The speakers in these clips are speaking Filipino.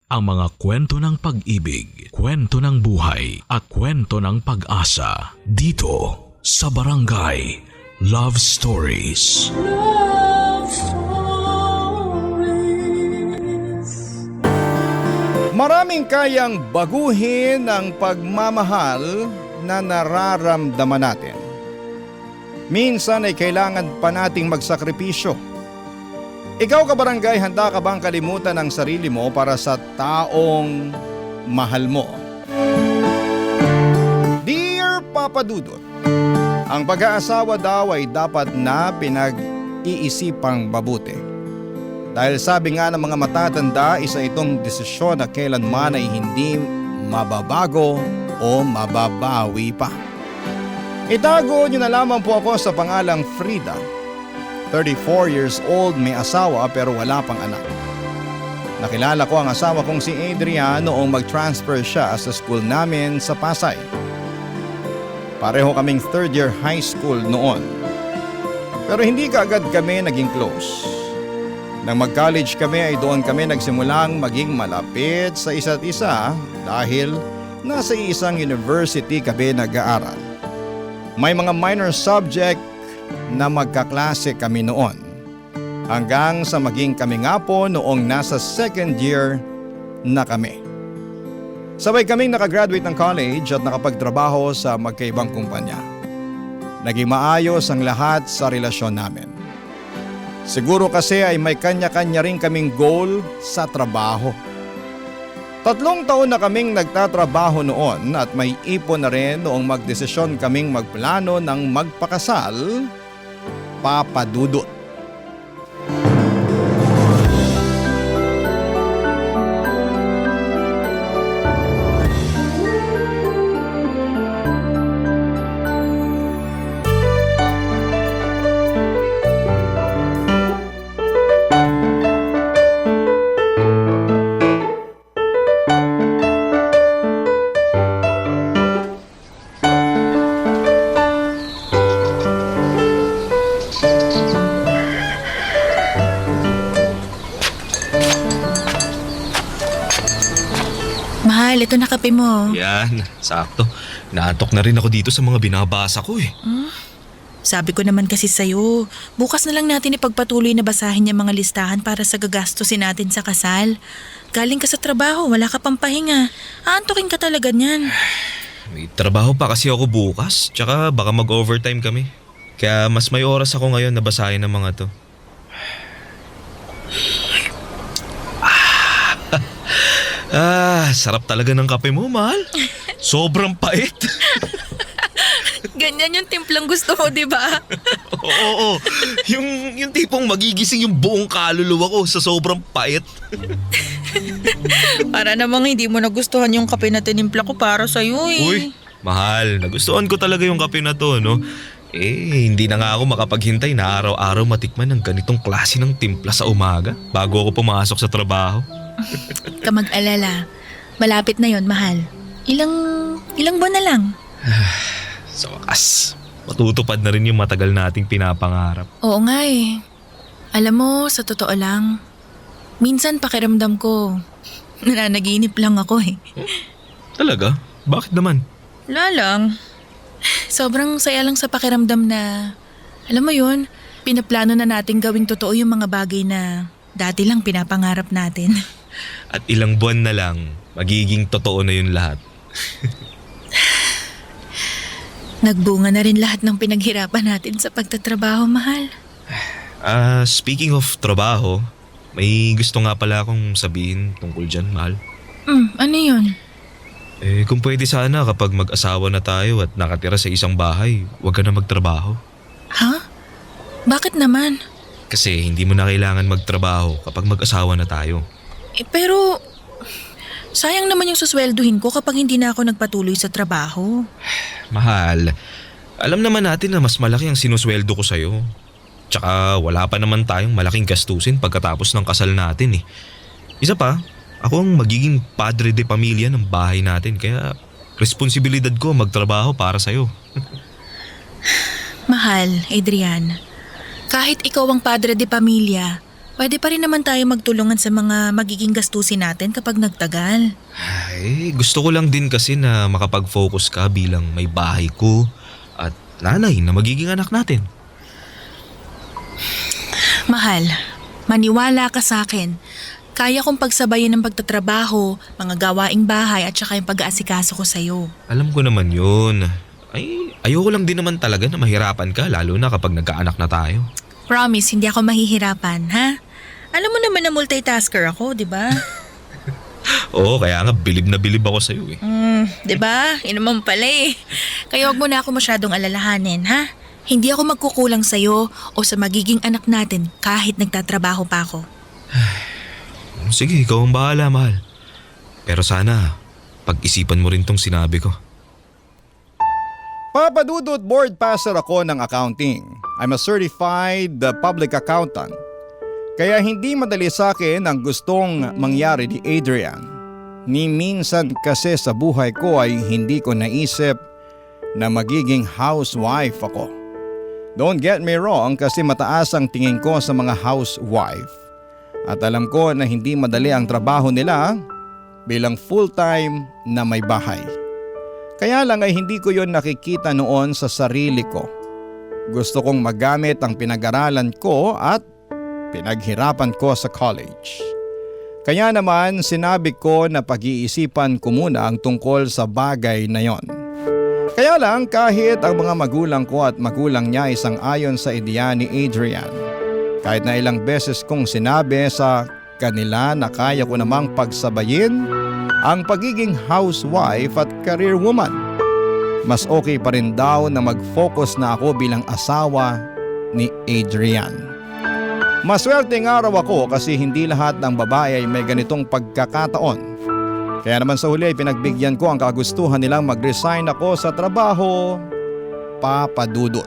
ang mga kwento ng pag-ibig, kwento ng buhay at kwento ng pag-asa dito sa Barangay Love Stories. Love Stories. Maraming kayang baguhin ang pagmamahal na nararamdaman natin. Minsan ay kailangan pa nating magsakripisyo. Ikaw kabarangay, handa ka bang kalimutan ang sarili mo para sa taong mahal mo? Dear Papa Dudut, ang pag-aasawa daw ay dapat na pinag-iisipang mabuti. Dahil sabi nga ng mga matatanda, isa itong desisyon na kailanman ay hindi mababago o mababawi pa. Itago niyo na lamang po ako sa pangalang Frida. 34 years old, may asawa pero wala pang anak. Nakilala ko ang asawa kong si Adrian noong mag-transfer siya sa school namin sa Pasay. Pareho kaming third year high school noon. Pero hindi kaagad kami naging close. Nang mag-college kami ay doon kami nagsimulang maging malapit sa isa't isa dahil nasa isang university kami nag-aaral. May mga minor subject na magkaklase kami noon. Hanggang sa maging kami nga po noong nasa second year na kami. Sabay kaming nakagraduate ng college at nakapagtrabaho sa magkaibang kumpanya. Naging maayos ang lahat sa relasyon namin. Siguro kasi ay may kanya-kanya rin kaming goal sa trabaho. 3 taon na kaming nagtatrabaho noon at may ipon na rin noong magdesisyon kaming magplano ng magpakasal, Papa Dudut. Mahal, ito na kape mo. Yan, sakto. Naantok na rin ako dito sa mga binabasa ko eh. Sabi ko naman kasi sa'yo, bukas na lang natin ipagpatuloy na basahin yung mga listahan para sa gagastusin natin sa kasal. Galing ka sa trabaho, wala ka pang pahinga. Aantokin ka talaga niyan. May trabaho pa kasi ako bukas, tsaka baka mag-overtime kami. Kaya mas may oras ako ngayon na basahin ang mga to. Sarap talaga ng kape mo, mahal. Sobrang pait. Ganyan yung timplang gusto mo, di ba? Oo. Yung tipong magigising yung buong kaluluwa ko sa sobrang pait. Para namang hindi mo nagustuhan yung kape na tinimpla ko para sa'yo eh. Uy, mahal. Nagustuhan ko talaga yung kape na to, no? Hindi na nga ako makapaghintay na araw-araw matikman ng ganitong klase ng timpla sa umaga bago ako pumasok sa trabaho. Ka mag-alala. Malapit na yon, mahal. Ilang buwan na lang. Sa wakas, matutupad na rin yung matagal nating pinapangarap. Oo nga eh. Alam mo, sa totoo lang, minsan pakiramdam ko, nananaginip lang ako eh. Talaga? Bakit naman? Wala lang. Sobrang saya lang sa pakiramdam na, alam mo yun, pinaplano na natin gawing totoo yung mga bagay na dati lang pinapangarap natin. At ilang buwan na lang, magiging totoo na yun lahat. Nagbunga na rin lahat ng pinaghirapan natin sa pagtatrabaho, mahal. Speaking of trabaho, may gusto nga pala akong sabihin tungkol dyan, mahal. Ano yun? Kung pwede sana kapag mag-asawa na tayo at nakatira sa isang bahay, huwag ka na magtrabaho. Ha? Bakit naman? Kasi hindi mo na kailangan magtrabaho kapag mag-asawa na tayo. Pero, sayang naman yung suswelduhin ko kapag hindi na ako nagpatuloy sa trabaho. Mahal, alam naman natin na mas malaki ang sinusweldo ko sa'yo. Tsaka wala pa naman tayong malaking gastusin pagkatapos ng kasal natin eh. Isa pa, ako ang magiging padre de pamilya ng bahay natin kaya responsibilidad ko magtrabaho para sa'yo. Mahal, Adrian, kahit ikaw ang padre de pamilya, Pwede pa rin naman tayo magtulungan sa mga magiging gastusin natin kapag nagtagal. Ay, gusto ko lang din kasi na makapag-focus ka bilang may bahay ko at nanay na magiging anak natin. Mahal, maniwala ka sa akin. Kaya kong pagsabayin ng pagtatrabaho, mga gawaing bahay at saka yung pag-aasikaso ko sa'yo. Alam ko naman yun. Ay, ayoko lang din naman talaga na mahirapan ka lalo na kapag nagkaanak na tayo. Promise, hindi ako mahihirapan, ha? Alam mo naman na multitasker ako, di ba? Oo, kaya nga bilib na bilib ako sa'yo eh. Di ba? Yun naman pala eh. Kaya wag mo na ako masyadong alalahanin, ha? Hindi ako magkukulang sa'yo o sa magiging anak natin kahit nagtatrabaho pa ako. Sige, ikaw ang bahala, mahal. Pero sana, pag-isipan mo rin tong sinabi ko. Papa Dudut, board passer ako ng accounting. I'm a certified public accountant. Kaya hindi madali sa akin ang gustong mangyari ni Adrian. Ni minsan kasi sa buhay ko ay hindi ko naisip na magiging housewife ako. Don't get me wrong kasi mataas ang tingin ko sa mga housewife. At alam ko na hindi madali ang trabaho nila bilang full-time na may bahay. Kaya lang ay hindi ko yon nakikita noon sa sarili ko. Gusto kong magamit ang pinag-aralan ko at pinaghirapan ko sa college. Kaya naman sinabi ko na pag-iisipan ko muna ang tungkol sa bagay na yon. Kaya lang kahit ang mga magulang ko at magulang niya isang ayon sa ideya ni Adrian. Kahit na ilang beses kong sinabi sa kanila na kaya ko namang pagsabayin ang pagiging housewife at career woman. Mas okay pa rin daw na mag-focus na ako bilang asawa ni Adrian. Maswerteng araw ako kasi hindi lahat ng babae ay may ganitong pagkakataon. Kaya naman sa huli ay pinagbigyan ko ang kagustuhan nilang mag-resign ako sa trabaho, Papa Dudut.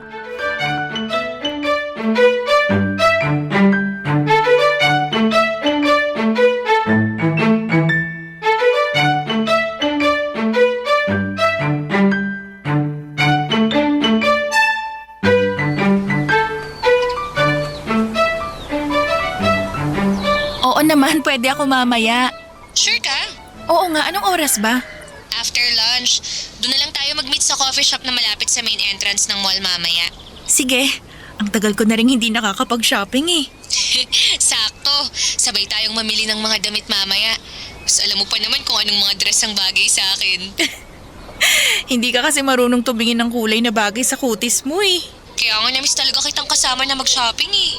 Oo naman, pwede ako mamaya. Sure ka? Oo nga, anong oras ba? After lunch, doon na lang tayo mag-meet sa coffee shop na malapit sa main entrance ng mall mamaya. Sige, ang tagal ko na rin hindi nakakapag-shopping eh. Sakto, sabay tayong mamili ng mga damit mamaya. Mas alam mo pa naman kung anong mga dress ang bagay sa akin. Hindi ka kasi marunong tumingin ng kulay na bagay sa kutis mo eh. Kaya nga namiss talaga kitang kasama na mag-shopping eh.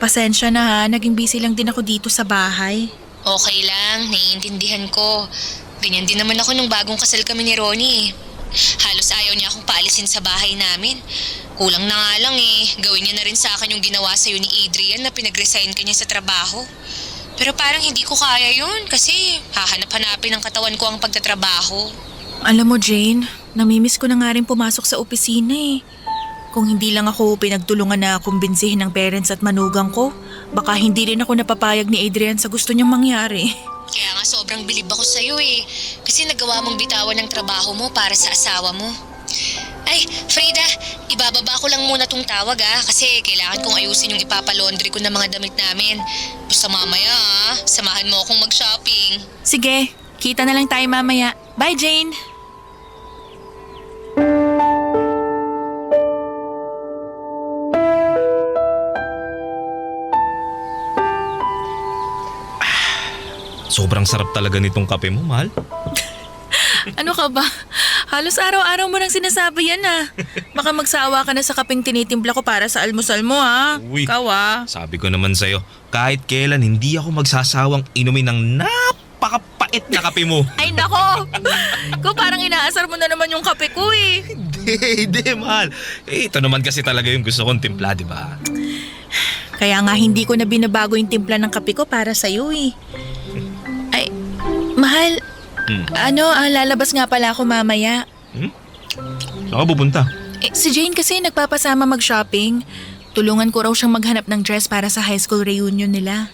Pasensya na ha, naging busy lang din ako dito sa bahay. Okay lang, naiintindihan ko. Ganyan din naman ako nung bagong kasal kami ni Ronnie. Halos ayaw niya akong paalisin sa bahay namin. Kulang na nga lang eh, gawin niya na rin sa akin yung ginawa sa'yo ni Adrian na pinag-resign ka niya sa trabaho. Pero parang hindi ko kaya yun kasi hahanap-hanapin ng katawan ko ang pagtatrabaho. Alam mo Jane, namimiss ko na nga rin pumasok sa opisina eh. Kung hindi lang ako pinagtulungan na kumbinsihin ng parents at manugang ko, baka hindi rin ako napapayag ni Adrian sa gusto niyang mangyari. Kaya nga sobrang bilib ako sa'yo eh. Kasi nagawa mong bitawan ng trabaho mo para sa asawa mo. Ay, Frida, ibababa ko lang muna tong tawag kasi kailangan kong ayusin yung ipapalaundry ko ng mga damit namin. Basta mamaya samahan mo akong mag-shopping. Sige, kita na lang tayo mamaya. Bye Jane! Sobrang sarap talaga nitong kape mo, mahal. Ano ka ba? Halos araw-araw mo nang sinasabi yan Baka magsawa ka na sa kapeng tinitimpla ko para sa almusal mo Uy. Ikaw Sabi ko naman sa'yo, kahit kailan hindi ako magsasawang inumin ng napakapait na kape mo. Ay nako! Ko parang inaasar mo na naman yung kape ko eh. Hindi, mahal. Ito naman kasi talaga yung gusto kong timpla, di ba? Kaya nga hindi ko na binabago yung timpla ng kape ko para sa'yo eh. Ay, mahal, lalabas nga pala ako mamaya. Saan ka pupunta? Si Jane kasi nagpapasama mag-shopping. Tulungan ko raw siyang maghanap ng dress para sa high school reunion nila.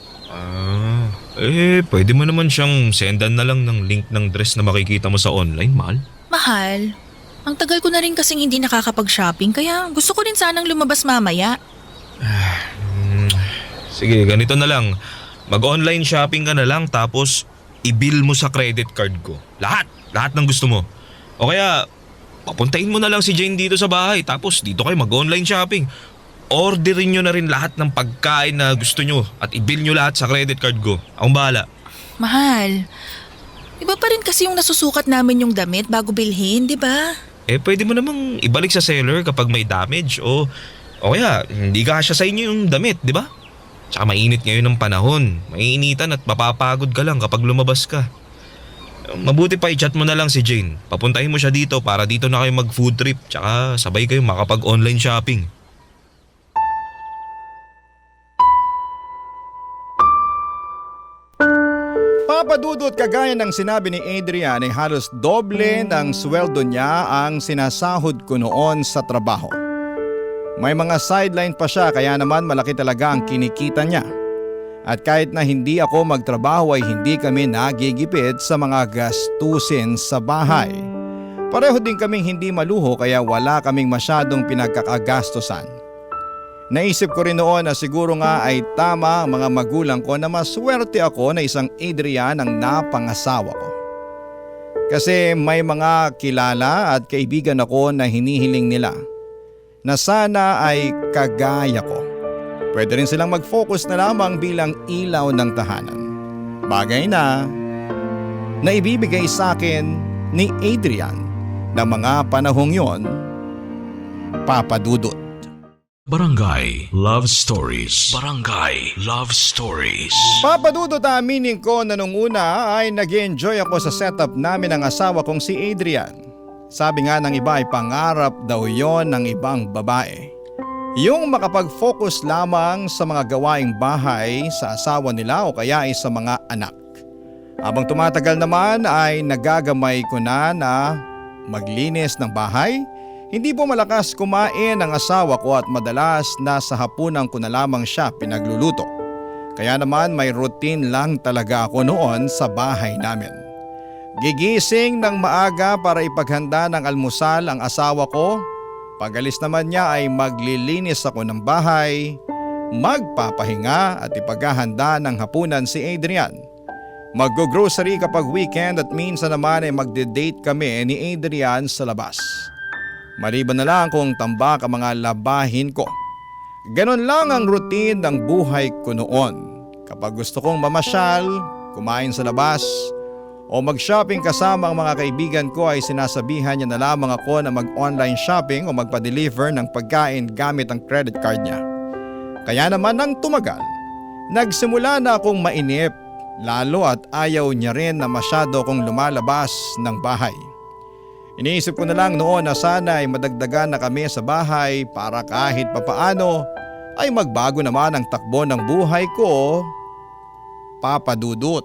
Pwede mo naman siyang sendan na lang ng link ng dress na makikita mo sa online, mahal. Mahal, ang tagal ko na rin kasing hindi nakakapag-shopping kaya gusto ko rin sanang lumabas mamaya. Sige, ganito na lang. Mag-online shopping ka na lang tapos i-bill mo sa credit card ko. Lahat ng gusto mo. O kaya, papuntahin mo na lang si Jane dito sa bahay tapos dito kayo mag-online shopping. Orderin nyo na rin lahat ng pagkain na gusto nyo at i-bill nyo lahat sa credit card ko. Akong bahala. Mahal, iba pa rin kasi yung nasusukat namin yung damit bago bilhin, di ba? Pwede mo namang ibalik sa seller kapag may damage o kaya hindi kasya sa inyo yung damit, di ba? Tsaka mainit ngayon ng panahon. Maiinitan at mapapagod ka lang kapag lumabas ka. Mabuti pa i-chat mo na lang si Jane. Papuntahin mo siya dito para dito na kayo mag-food trip tsaka sabay kayo makapag-online shopping. Papadudot, kagaya ng sinabi ni Adrian ay halos doble ng sweldo niya ang sinasahod ko noon sa trabaho. May mga sideline pa siya kaya naman malaki talaga ang kinikita niya. At kahit na hindi ako magtrabaho ay hindi kami nagigipit sa mga gastusin sa bahay. Pareho din kaming hindi maluho kaya wala kaming masyadong pinagkakagastusan. Naisip ko rin noon na siguro nga ay tama ang mga magulang ko na maswerte ako na isang Adrian ang napangasawa ko. Kasi may mga kilala at kaibigan ako na hinihiling nila na sana ay kagaya ko. Pwede rin silang mag-focus na lamang bilang ilaw ng tahanan. Bagay na ibibigay sa akin ni Adrian ng mga panahong yon, Papadudot. Barangay Love Stories. Barangay Love Stories. Papadudot, aminin ko na nung una ay nag-enjoy ako sa setup namin ng asawa kong si Adrian. Sabi nga ng iba ay pangarap daw yon ng ibang babae. Yung makapag-focus lamang sa mga gawaing bahay sa asawa nila o kaya ay sa mga anak. Habang tumatagal naman ay nagagamay ko na maglinis ng bahay. Hindi po malakas kumain ang asawa ko at madalas nasa hapunan ko na lamang siya pinagluluto. Kaya naman may routine lang talaga ako noon sa bahay namin. Gigising ng maaga para ipaghanda ng almusal ang asawa ko. Pag-alis naman niya ay maglilinis ako ng bahay, magpapahinga at ipaghahanda ng hapunan si Adrian. Mag-grocery kapag weekend at minsan naman ay magde-date kami ni Adrian sa labas. Maliban na lang kung tambak ang mga labahin ko. Ganon lang ang routine ng buhay ko noon. Kapag gusto kong mamasyal, kumain sa labas, o mag-shopping kasama ang mga kaibigan ko ay sinasabihan niya na lamang ako na mag-online shopping o magpa-deliver ng pagkain gamit ang credit card niya. Kaya naman nang tumagal, nagsimula na akong mainip, lalo at ayaw niya rin na masyado akong lumalabas ng bahay. Iniisip ko na lang noon na sana ay madagdagan na kami sa bahay para kahit papaano ay magbago naman ang takbo ng buhay ko, Papadudot.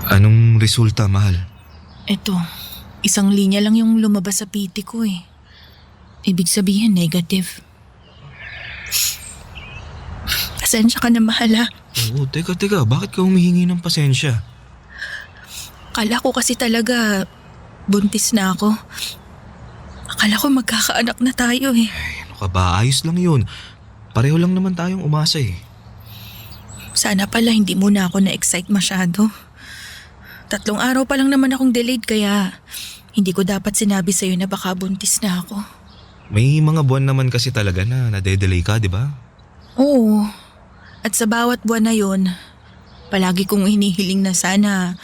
Anong resulta, mahal? Eto, isang linya lang yung lumabas sa PT ko eh. Ibig sabihin negative. Pasensya ka na, mahal ha. Oo, teka, bakit ka humihingi ng pasensya? Akala ko kasi talaga buntis na ako. Akala ko magkakaanak na tayo eh. Ano ka ba? Ayos lang yun. Pareho lang naman tayong umasa eh. Sana pala hindi muna ako na-excite masyado. 3 araw pa lang naman akong delayed kaya hindi ko dapat sinabi sa'yo na baka buntis na ako. May mga buwan naman kasi talaga na nade-delay ka, di ba? Oo. At sa bawat buwan na yon, palagi kong hinihiling na sana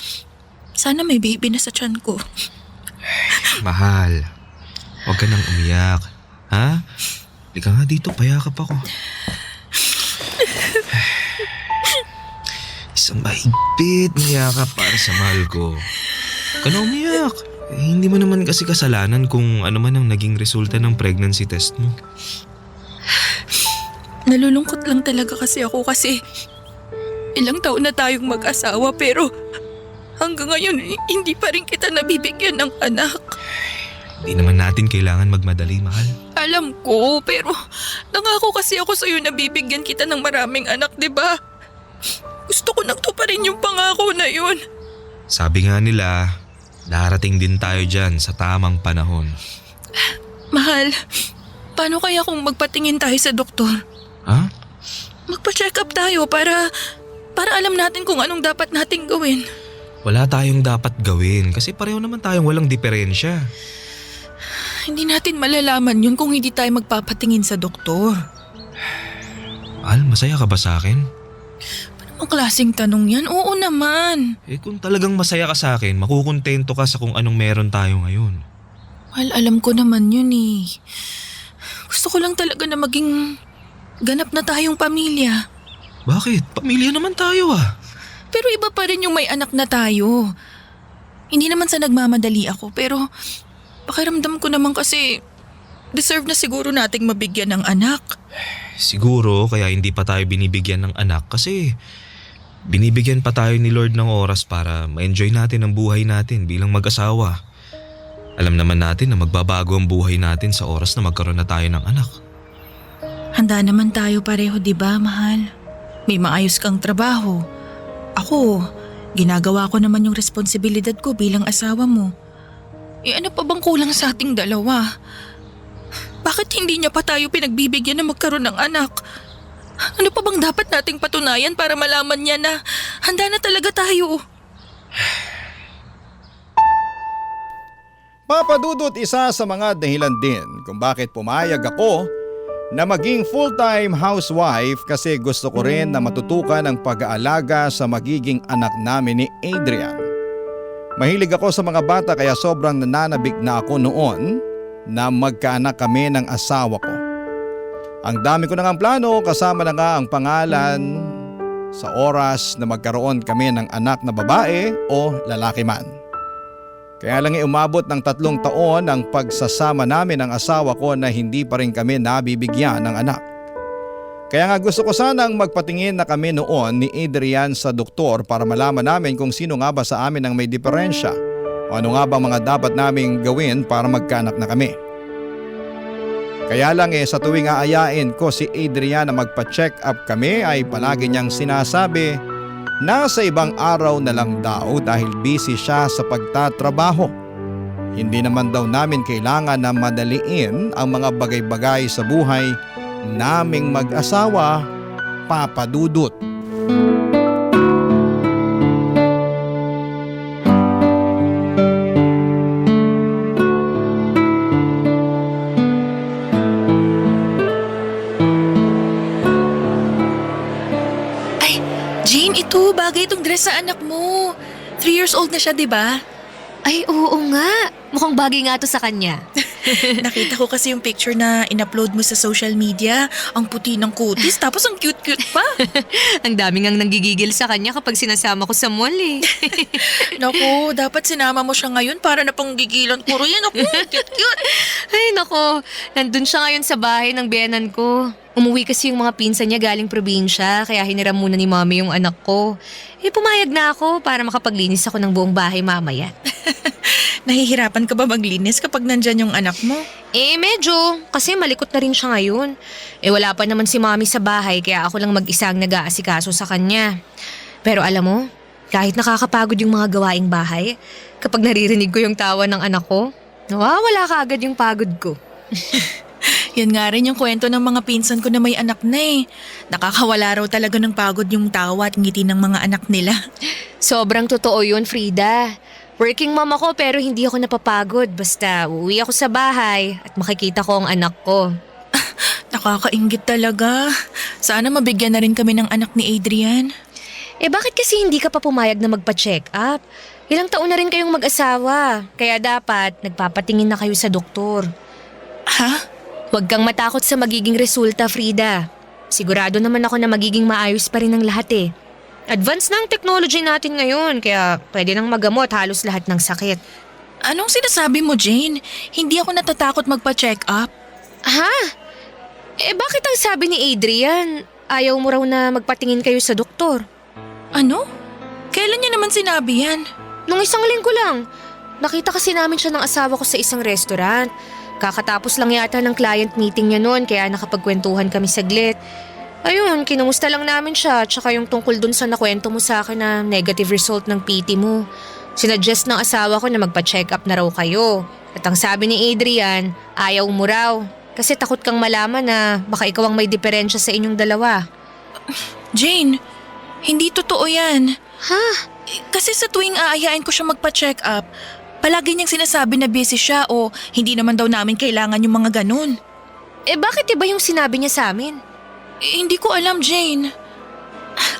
may baby na sa tiyan ko. Mahal, huwag ka nang umiyak. Ha? Halika nga dito, payakap ako. Isang mahigpit na yakap para sa mahal ko. Huwag ka na umiyak. Hindi mo naman kasi kasalanan kung ano man ang naging resulta ng pregnancy test mo. Nalulungkot lang talaga kasi ako kasi ilang taon na tayong mag-asawa pero hanggang ngayon hindi pa rin kita nabibigyan ng anak. Di naman natin kailangan magmadali, mahal. Alam ko, pero nangako kasi ako sa'yo na bibigyan kita ng maraming anak, di ba? Gusto ko nang tuparin yung pangako na yun. Sabi nga nila, darating din tayo dyan sa tamang panahon. Mahal, paano kaya kung magpatingin tayo sa doktor? Ha? Magpa-check up tayo para alam natin kung anong dapat nating gawin. Wala tayong dapat gawin kasi pareho naman tayong walang diferensya. Hindi natin malalaman yun kung hindi tayo magpapatingin sa doktor. Mahal, masaya ka ba sa akin? Ang klaseng tanong yan? Oo naman. Kung talagang masaya ka sa akin, makukontento ka sa kung anong meron tayo ngayon. Well, alam ko naman yun eh. Gusto ko lang talaga na maging ganap na tayong pamilya. Bakit? Pamilya naman tayo ah. Pero iba pa rin yung may anak na tayo. Hindi naman sa nagmamadali ako, pero pakiramdam ko naman kasi deserve na siguro nating mabigyan ng anak. Siguro kaya hindi pa tayo binibigyan ng anak kasi binibigyan pa tayo ni Lord ng oras para ma-enjoy natin ang buhay natin bilang mag-asawa. Alam naman natin na magbabago ang buhay natin sa oras na magkaroon na tayo ng anak. Handa naman tayo pareho, di ba, mahal? May maayos kang trabaho. Ako, ginagawa ko naman yung responsibilidad ko bilang asawa mo. Ano pa bang kulang sa ating dalawa? Bakit hindi niya pa tayo pinagbibigyan na magkaroon ng anak? Ano pa bang dapat nating patunayan para malaman niya na handa na talaga tayo? Papa Dudut, isa sa mga dahilan din kung bakit pumayag ako na maging full-time housewife kasi gusto ko rin na matutukan ang pag-aalaga sa magiging anak namin ni Adrian. Mahilig ako sa mga bata kaya sobrang nananabik na ako noon na magkaanak kami ng asawa ko. Ang dami ko na ngang plano, kasama na nga ang pangalan sa oras na magkaroon kami ng anak na babae o lalaki man. Kaya lang umabot ng 3 taon ang pagsasama namin ng asawa ko na hindi pa rin kami nabibigyan ng anak. Kaya nga gusto ko sanang magpatingin na kami noon ni Adrian sa doktor para malaman namin kung sino nga ba sa amin ang may diferensya o ano nga ba mga dapat naming gawin para magkaanak na kami. Kaya lang sa tuwing aayain ko si Adrian na magpa-check up kami ay palagi niyang sinasabi na sa ibang araw na lang daw dahil busy siya sa pagtatrabaho. Hindi naman daw namin kailangan na madaliin ang mga bagay-bagay sa buhay naming mag-asawa, Papa Dudut. Ay, Jane, ito, bagay itong dress sa anak mo. 3 years old na siya, di ba? Ay, oo nga. Mukhang bagay nga to sa kanya. Nakita ko kasi yung picture na in-upload mo sa social media. Ang puti ng kutis, tapos ang cute-cute pa. Ang daming ang nanggigigil sa kanya kapag sinasama ko sa mall eh. Naku, dapat sinama mo siya ngayon para na panggigilan ko rin. Naku, cute-cute. Ay, nako. Nandun siya ngayon sa bahay ng biyenan ko. Umuwi kasi yung mga pinsan niya galing probinsya, kaya hiniram muna ni mami yung anak ko. Pumayag na ako para makapaglinis ako ng buong bahay mamaya. Nahihirapan ka ba maglinis kapag nandyan yung anak mo? Medyo. Kasi malikot na rin siya ngayon. Wala pa naman si mami sa bahay kaya ako lang mag-isa ang nag-aasikaso sa kanya. Pero alam mo, kahit nakakapagod yung mga gawaing bahay, kapag naririnig ko yung tawa ng anak ko, nawawala ka agad yung pagod ko. Yan nga rin yung kwento ng mga pinsan ko na may anak na eh. Nakakawala raw talaga ng pagod yung tawa at ngiti ng mga anak nila. Sobrang totoo yun, Frida. Working mom ako pero hindi ako napapagod. Basta uuwi ako sa bahay at makikita ko ang anak ko. Nakakainggit talaga. Sana mabigyan na rin kami ng anak ni Adrian. Bakit kasi hindi ka pa pumayag na magpa-check up? Ilang taon na rin kayong mag-asawa. Kaya dapat nagpapatingin na kayo sa doktor. Ha? Huwag kang matakot sa magiging resulta, Frida. Sigurado naman ako na magiging maayos pa rin ang lahat eh. Advance na ang technology natin ngayon kaya pwede nang magamot halos lahat ng sakit. Anong sinasabi mo, Jane? Hindi ako natatakot magpa-check up. Ha? Bakit ang sabi ni Adrian? Ayaw mo raw na magpatingin kayo sa doktor. Ano? Kailan niya naman sinabi yan? Nung isang linggo lang. Nakita kasi namin siya ng asawa ko sa isang restaurant. Kakatapos lang yata ng client meeting niya noon kaya nakapagkwentuhan kami saglit. Ayun, kinumusta lang namin siya tsaka yung tungkol dun sa nakwento mo sa akin na negative result ng PT mo. Sinuggest ng asawa ko na magpa-check up na raw kayo. At ang sabi ni Adrian, ayaw mo raw. Kasi takot kang malaman na baka ikaw ang may diferensya sa inyong dalawa. Jane, hindi totoo yan. Ha? Kasi sa tuwing aayain ko siya magpa-check up, palagi niyang sinasabi na busy siya o hindi naman daw namin kailangan yung mga ganun. Bakit iba yung sinabi niya sa amin? Hindi ko alam, Jane.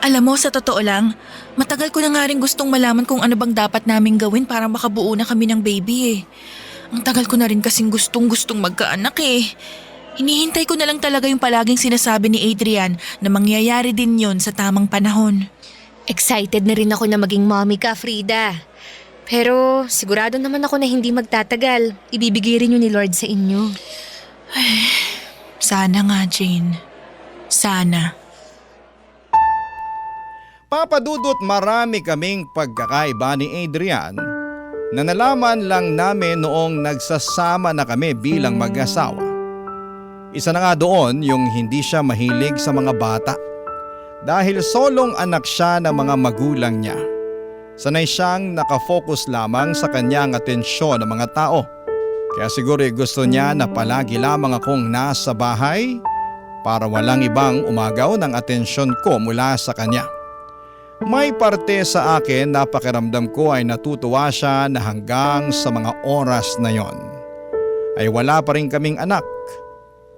Alam mo, sa totoo lang, matagal ko na nga rin gustong malaman kung ano bang dapat naming gawin para makabuo na kami ng baby eh. Ang tagal ko na rin kasing gustong magkaanak eh. Hinihintay ko na lang talaga yung palaging sinasabi ni Adrian na mangyayari din yun sa tamang panahon. Excited na rin ako na maging mommy ka, Frida. Pero sigurado naman ako na hindi magtatagal. Ibibigay rin yun ni Lord sa inyo. Sana nga, Jane. Sana. Papa Dudut, marami kaming pagkakaiba ni Adrian na nalaman lang namin noong nagsasama na kami bilang mag-asawa. Isa na nga doon yung hindi siya mahilig sa mga bata. Dahil solong anak siya ng mga magulang niya. Sanay siyang nakafocus lamang sa kanyang atensyon ng mga tao. Kaya siguro gusto niya na palagi lamang akong nasa bahay para walang ibang umagaw ng atensyon ko mula sa kanya. May parte sa akin na pakiramdam ko ay natutuwa siya na hanggang sa mga oras na yon ay wala pa rin kaming anak.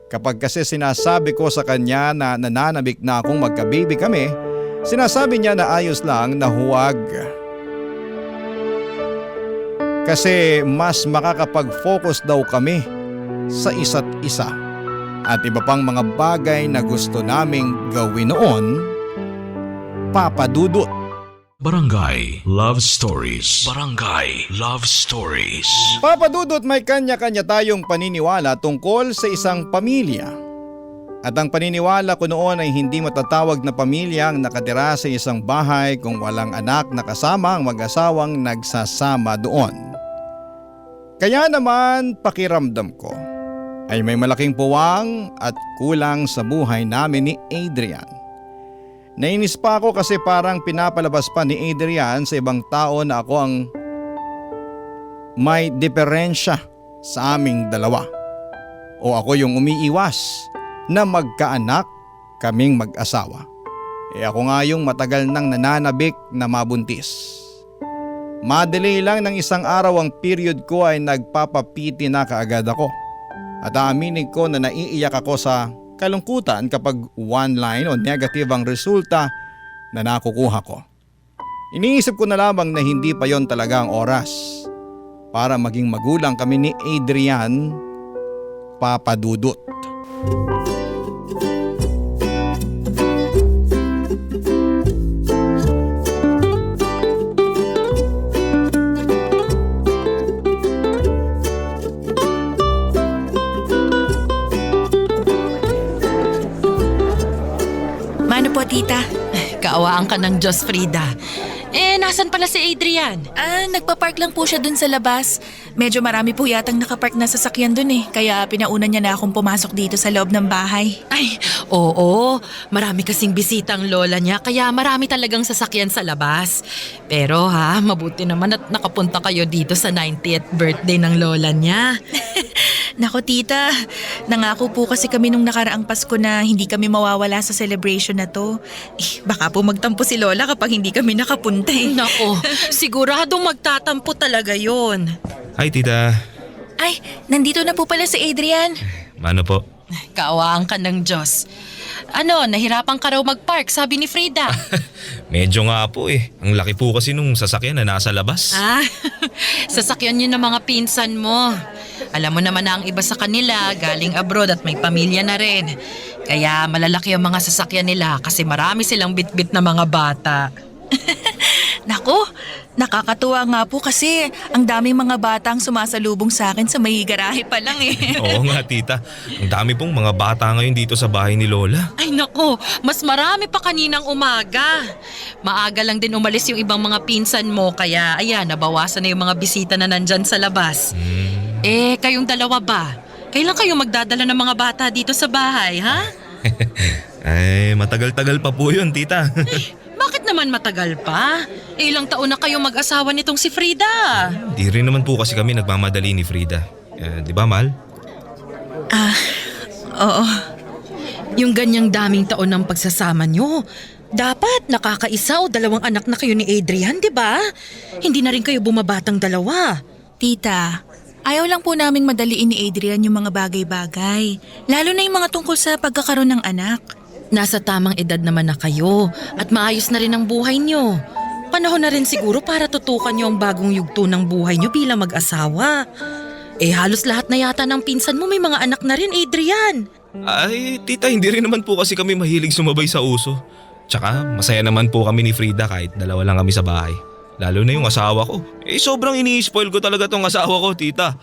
Kapag kasi sinasabi ko sa kanya na nananabik na akong magka-baby kami, sinasabi niya na ayos lang na huwag. Kasi mas makakapag-focus daw kami sa isa't isa at iba pang mga bagay na gusto naming gawin noon, Papa Dudut. Barangay Love Stories. Barangay Love Stories. Papa Dudut, may kanya-kanya tayong paniniwala tungkol sa isang pamilya. At ang paniniwala ko noon ay hindi matatawag na pamilya ang nakatira sa isang bahay kung walang anak na kasama ang mag-asawang nagsasama doon. Kaya naman pakiramdam ko ay may malaking puwang at kulang sa buhay namin ni Adrian. Nainis pa ako kasi parang pinapalabas pa ni Adrian sa ibang tao na ako ang may diferensya sa aming dalawa. O ako yung umiiwas na magkaanak kaming mag-asawa. Ako nga yung matagal nang nananabik na mabuntis. Madelay lang ng isang araw ang period ko ay nagpapapiti na kaagad ako. At aaminin ko na naiiyak ako sa kalungkutan kapag one line o negative ang resulta na nakukuha ko. Iniisip ko na lamang na hindi pa yon talaga ang oras para maging magulang kami ni Adrian, Papa Dudut. Mano po, tita? Kaawaan ka ng Diyos, Frida. Nasan pala si Adrian? Nagpa-park lang po siya dun sa labas. Medyo marami po yatang nakapark na sasakyan dun eh. Kaya pinauna niya na akong pumasok dito sa loob ng bahay. Ay, oo. Marami kasing bisita ang lola niya, kaya marami talagang sasakyan sa labas. Pero mabuti naman at nakapunta kayo dito sa 90th birthday ng lola niya. Nako tita, nangako po kasi kami nung nakaraang Pasko na hindi kami mawawala sa celebration na to. Baka po magtampo si Lola kapag hindi kami nakapunta eh. Nako, siguradong magtatampo talaga yon. Hi, tita. Ay, nandito na po pala si Adrian. Mano po? Kaawaan ka ng Diyos. Nahirapan ka raw mag-park, sabi ni Frida. Medyo nga po eh. Ang laki po kasi nung sasakyan na nasa labas. Sasakyan yun ng mga pinsan mo. Alam mo naman na ang iba sa kanila galing abroad at may pamilya na rin. Kaya malalaki ang mga sasakyan nila kasi marami silang bitbit na mga bata. Nako, nakakatuwa nga po kasi ang daming mga batang sumasalubong sa akin sa may garahe pa lang eh. Oo nga tita, ang dami pong mga bata ngayon dito sa bahay ni Lola. Ay nako, mas marami pa kaninang umaga. Maaga lang din umalis yung ibang mga pinsan mo kaya ayan, nabawasan na yung mga bisita na nandyan sa labas. Eh, kayong dalawa ba? Kailan kayo magdadala ng mga bata dito sa bahay, ha? Ay, matagal-tagal pa po yun tita. Bakit naman matagal pa? Ilang taon na kayo mag-asawa nitong si Frida. Di rin naman po kasi kami nagmamadali ni Frida. Di ba, Mahal? Oo. Yung ganyang daming taon ng pagsasama nyo, dapat nakakaisa o 2 anak na kayo ni Adrian, di ba? Hindi na rin kayo bumabatang 2. Tita, ayaw lang po naming madaliin ni Adrian yung mga bagay-bagay. Lalo na yung mga tungkol sa pagkakaroon ng anak. Nasa tamang edad naman na kayo at maayos na rin ang buhay nyo. Panahon na rin siguro para tutukan nyo ang bagong yugto ng buhay nyo bilang mag-asawa. Eh halos lahat na yata ng pinsan mo may mga anak na rin, Adrian. Ay, tita, hindi rin naman po kasi kami mahilig sumabay sa uso. Tsaka, masaya naman po kami ni Frida kahit 2 lang kami sa bahay. Lalo na yung asawa ko. Eh, sobrang ini-spoil ko talaga tong asawa ko, tita.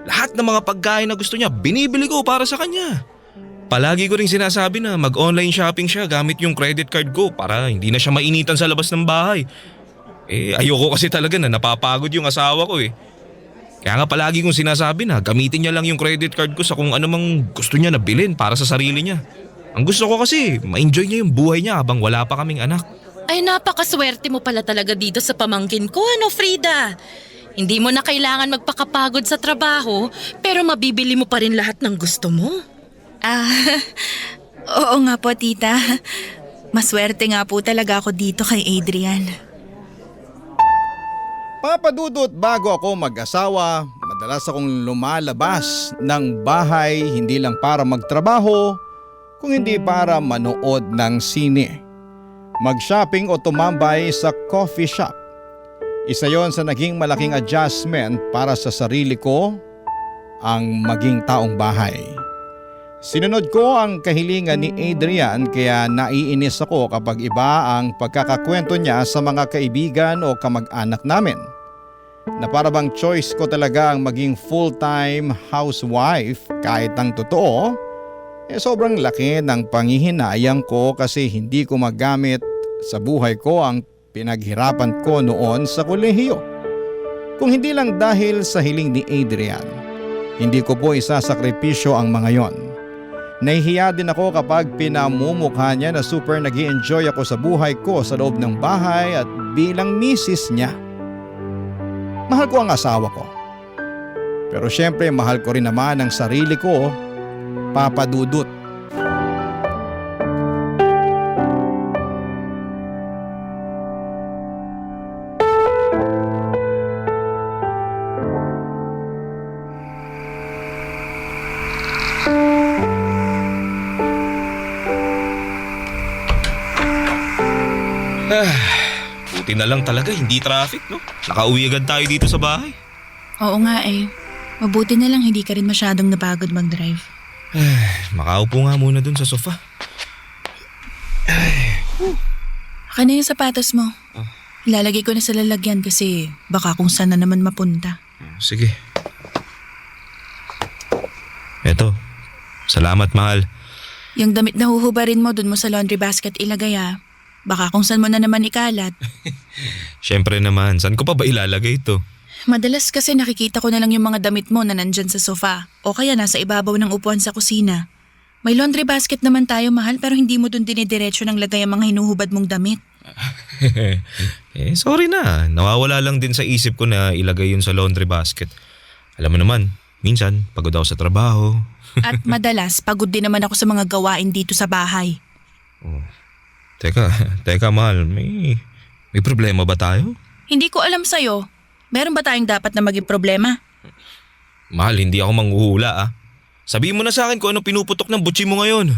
Lahat ng mga pagkain na gusto niya, binibili ko para sa kanya. Palagi ko rin sinasabi na mag-online shopping siya gamit yung credit card ko para hindi na siya mainitan sa labas ng bahay. Eh, ayoko kasi talaga na napapagod yung asawa ko eh. Kaya nga palagi kong sinasabi na gamitin niya lang yung credit card ko sa kung ano mang gusto niya na bilhin para sa sarili niya. Ang gusto ko kasi, ma-enjoy niya yung buhay niya habang wala pa kaming anak. Ay napakaswerte mo pala talaga dito sa pamangkin ko, ano Frida? Hindi mo na kailangan magpakapagod sa trabaho pero mabibili mo pa rin lahat ng gusto mo. Oo nga po, tita. Maswerte nga po talaga ako dito kay Adrian. Papadudot, bago ako mag-asawa, madalas akong lumalabas ng bahay hindi lang para magtrabaho, kung hindi para manood ng sine, mag-shopping o tumambay sa coffee shop. Isa yon sa naging malaking adjustment para sa sarili ko, ang maging taong bahay. Sinunod ko ang kahilingan ni Adrian kaya naiinis ako kapag iba ang pagkakakwento niya sa mga kaibigan o kamag-anak namin. Na para bang choice ko talaga ang maging full-time housewife kahit ang totoo, sobrang laki ng panghihinayang ko kasi hindi ko magamit sa buhay ko ang pinaghirapan ko noon sa kolehiyo. Kung hindi lang dahil sa hiling ni Adrian, hindi ko po isasakripisyo ang mga yon. Nahihiya din ako kapag pinamumukha niya na super nag-i-enjoy ako sa buhay ko sa loob ng bahay at bilang misis niya. Mahal ko ang asawa ko. Pero syempre mahal ko rin naman ang sarili ko, Papa Dudut. Buti na lang talaga, hindi traffic, no? Nakauwi agad tayo dito sa bahay. Oo nga eh. Mabuti na lang hindi ka rin masyadong napagod mag-drive. Makaupo nga muna dun sa sofa. Akin na yung sapatos mo. Ilalagay ko na sa lalagyan kasi baka kung saan na naman mapunta. Sige. Eto, salamat mahal. Yung damit na huhubarin mo dun mo sa laundry basket ilagay ah. Baka kung saan mo na naman ikalat. Siyempre naman, saan ko pa ba ilalagay ito? Madalas kasi nakikita ko na lang yung mga damit mo na nandyan sa sofa o kaya nasa ibabaw ng upuan sa kusina. May laundry basket naman tayo mahal pero hindi mo dun dinidiretso ng lagay ang mga hinuhubad mong damit. Sorry na. Nawawala lang din sa isip ko na ilagay yun sa laundry basket. Alam mo naman, minsan pagod ako sa trabaho. At madalas pagod din naman ako sa mga gawain dito sa bahay. Teka mahal, may problema ba tayo? Hindi ko alam sa'yo. Meron ba tayong dapat na maging problema? Mahal, hindi ako manghuhula Sabihin mo na sa akin kung ano pinuputok ng butsi mo ngayon.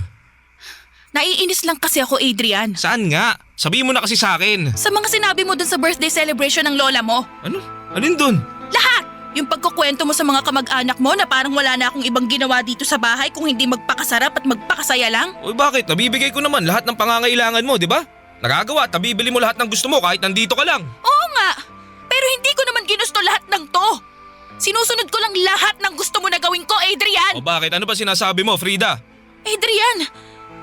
Naiinis lang kasi ako, Adrian. Saan nga? Sabihin mo na kasi sa akin. Sa mga sinabi mo dun sa birthday celebration ng lola mo. Ano? Alin dun? Lahat! Yung pagkukwento mo sa mga kamag-anak mo na parang wala na akong ibang ginawa dito sa bahay kung hindi magpakasarap at magpakasaya lang. Bakit? Nabibigay ko naman lahat ng pangangailangan mo, di ba? Nagagawa at nabibili mo lahat ng gusto mo kahit nandito ka lang. Oo nga, pero hindi ko naman ginusto lahat ng to. Sinusunod ko lang lahat ng gusto mo na gawin ko, Adrian. O bakit? Ano ba sinasabi mo, Frida? Adrian,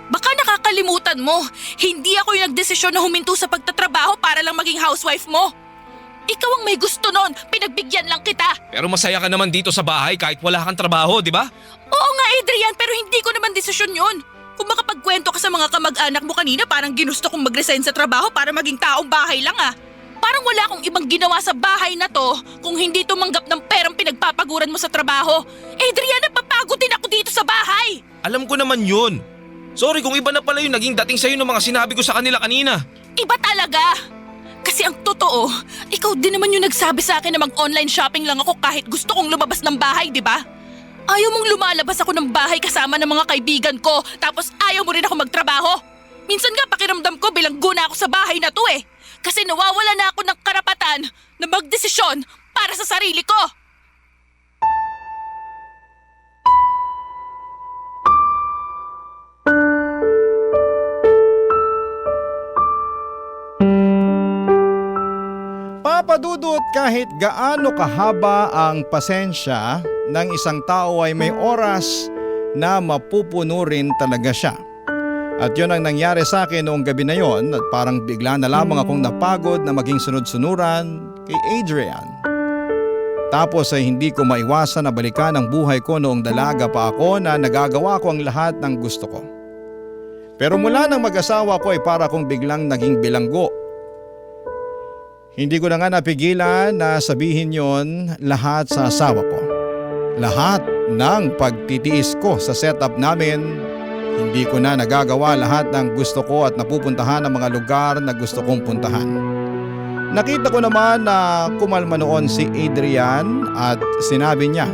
baka nakakalimutan mo. Hindi ako yung nagdesisyon na huminto sa pagtatrabaho para lang maging housewife mo. Ikaw ang may gusto nun, pinagbigyan lang kita. Pero masaya ka naman dito sa bahay kahit wala kang trabaho, di ba? Oo nga, Adrian, pero hindi ko naman desisyon yun. Kung makapagkwento ka sa mga kamag-anak mo kanina, parang ginusto kong mag-resign sa trabaho para maging taong bahay lang ah. Parang wala akong ibang ginawa sa bahay na to kung hindi tumanggap ng perang pinagpapaguran mo sa trabaho. Adrian, napapagod din ako dito sa bahay. Alam ko naman yun. Sorry kung iba na pala yung naging dating sa'yo ng mga sinabi ko sa kanila kanina. Iba talaga. Kasi ang totoo, ikaw din naman yung nagsabi sa akin na mag-online shopping lang ako kahit gusto kong lumabas ng bahay, di ba? Ayaw mong lumalabas ako ng bahay kasama ng mga kaibigan ko, tapos ayaw mo rin ako magtrabaho. Minsan nga pakiramdam ko bilanggo na ako sa bahay na to eh. Kasi nawawala na ako ng karapatan na magdesisyon para sa sarili ko. Papadudot kahit gaano kahaba ang pasensya ng isang tao ay may oras na mapupuno rin talaga siya. At yun ang nangyari sa akin noong gabi na yon at parang bigla na lamang akong napagod na maging sunod-sunuran kay Adrian. Tapos ay hindi ko maiwasan na balikan ang buhay ko noong dalaga pa ako na nagagawa ko ang lahat ng gusto ko. Pero mula nang mag-asawa ko ay para akong biglang naging bilanggo. Hindi ko na nga napigilan na sabihin yon lahat sa asawa ko. Lahat ng pagtitiis ko sa setup namin, hindi ko na nagagawa lahat ng gusto ko at napupuntahan ang mga lugar na gusto kong puntahan. Nakita ko naman na kumalma noon si Adrian at sinabi niya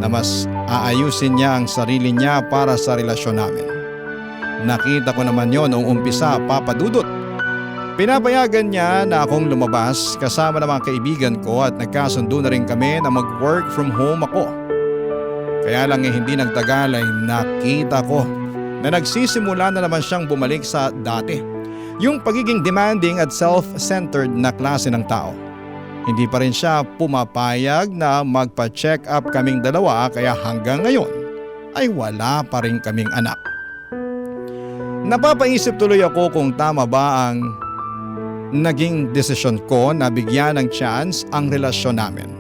na mas aayusin niya ang sarili niya para sa relasyon namin. Nakita ko naman yon noong umpisa, Papa Dudut. Pinapayagan niya na akong lumabas kasama ng mga kaibigan ko at nagkasundo na rin kami na mag-work from home ako. Kaya lang hindi nagtagal ay nakita ko na nagsisimula na naman siyang bumalik sa dati. Yung pagiging demanding at self-centered na klase ng tao. Hindi pa rin siya pumapayag na magpa-check up kaming dalawa kaya hanggang ngayon ay wala pa rin kaming anak. Napapaisip tuloy ako kung tama ba ang naging desisyon ko na bigyan ng chance ang relasyon namin.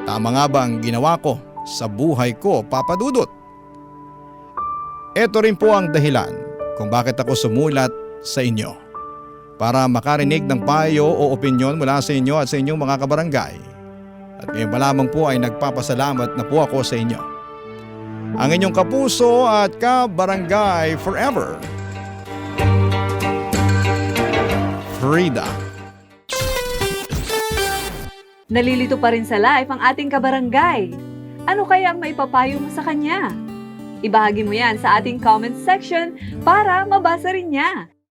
Tama nga ba ang ginawa ko sa buhay ko, Papa Dudut? Ito rin po ang dahilan kung bakit ako sumulat sa inyo. Para makarinig ng payo o opinyon mula sa inyo at sa inyong mga kabarangay. At ngayon pa lamang po ay nagpapasalamat na po ako sa inyo. Ang inyong kapuso at kabarangay forever, Frida. Nalilito pa rin sa live ang ating kabarangay. Ano kaya ang maipapayo mo sa kanya? Ibahagi mo yan sa ating comment section para mabasa rin niya.